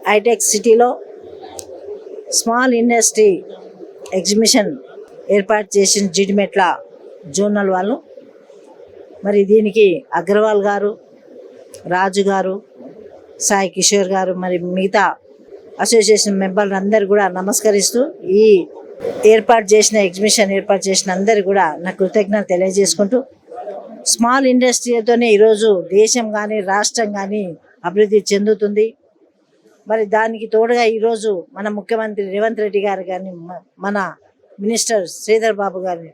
హైటెక్స్ సిటీలో small industry exhibition ఏర్పాటు చేసిన జిడిమెట్ల జోనల్ వాళ్ళు. మరి దీనికి అగ్రవాల్ గారు, రాజు గారు, సాయి కిషోర్ గారు, మరి మిగతా అసోసియేషన్ మెంబర్లు అందరూ కూడా నమస్కరిస్తూ ఈ ఎగ్జిబిషన్ ఏర్పాటు చేసిన అందరూ కూడా నా కృతజ్ఞతలు తెలియజేసుకుంటూ, స్మాల్ ఇండస్ట్రీతోనే ఈరోజు దేశం కానీ రాష్ట్రం కానీ అభివృద్ధి చెందుతుంది. మరి దానికి తోడుగా ఈరోజు మన ముఖ్యమంత్రి రేవంత్ రెడ్డి గారు కానీ, మన మినిస్టర్ శ్రీధర్ బాబు గారిని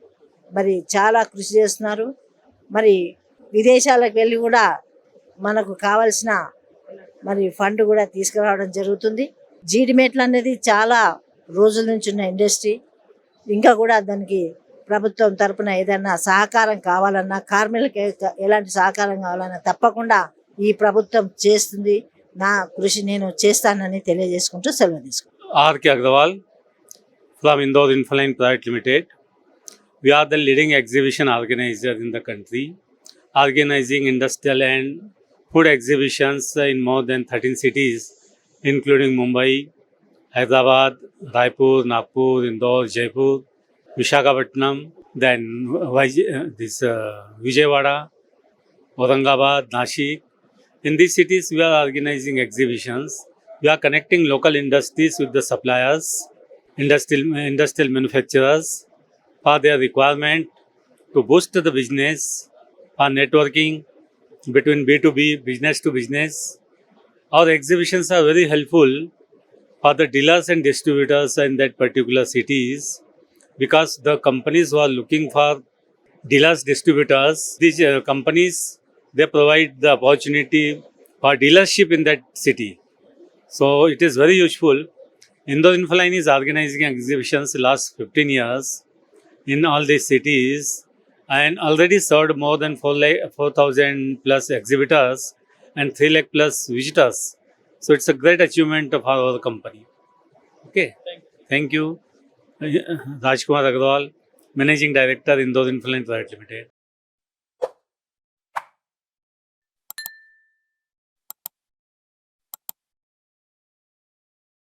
మరి చాలా కృషి చేస్తున్నారు. మరి విదేశాలకు వెళ్ళి కూడా మనకు కావాల్సిన మరి ఫండ్ కూడా తీసుకురావడం జరుగుతుంది. జీడిమెట్లు అనేది చాలా రోజుల నుంచి ఉన్న ఇండస్ట్రీ. ఇంకా కూడా దానికి ప్రభుత్వం తరపున ఏదైనా సహకారం కావాలన్నా, కార్మికులకు ఎలాంటి సహకారం కావాలన్నా తప్పకుండా ఈ ప్రభుత్వం చేస్తుంది. నా కృషి నేను చేస్తానని తెలియజేసుకుంటూ సెలవు తీసుకుంటాను. R.K. Agrawal from Indore Infoline Private Limited. We are the leading exhibition organizer in the country, organizing industrial and food exhibitions in more than 13 cities, including Mumbai, Hyderabad, Raipur, Nagpur, Indore, Jaipur, Visakhapatnam, then Vijayawada, Aurangabad, Nashik. In these cities, we are organizing exhibitions. We are connecting local industries with the suppliers, industrial manufacturers for their requirement to boost the business, for networking between B2B, business to business. Our exhibitions are very helpful for the dealers and distributors in that particular cities, because the companies who are looking for dealers, distributors, these companies, they provide the opportunity for dealership in that city. So it is very useful. Indore Infoline is organizing exhibitions last 15 years in all these cities and already served more than 4,000 plus exhibitors and 3 lakh plus visitors. So it's a great achievement of our company. Okay. Thank you. Rajkumar Agrawal, Managing Director, Indore Infoline Private Limited.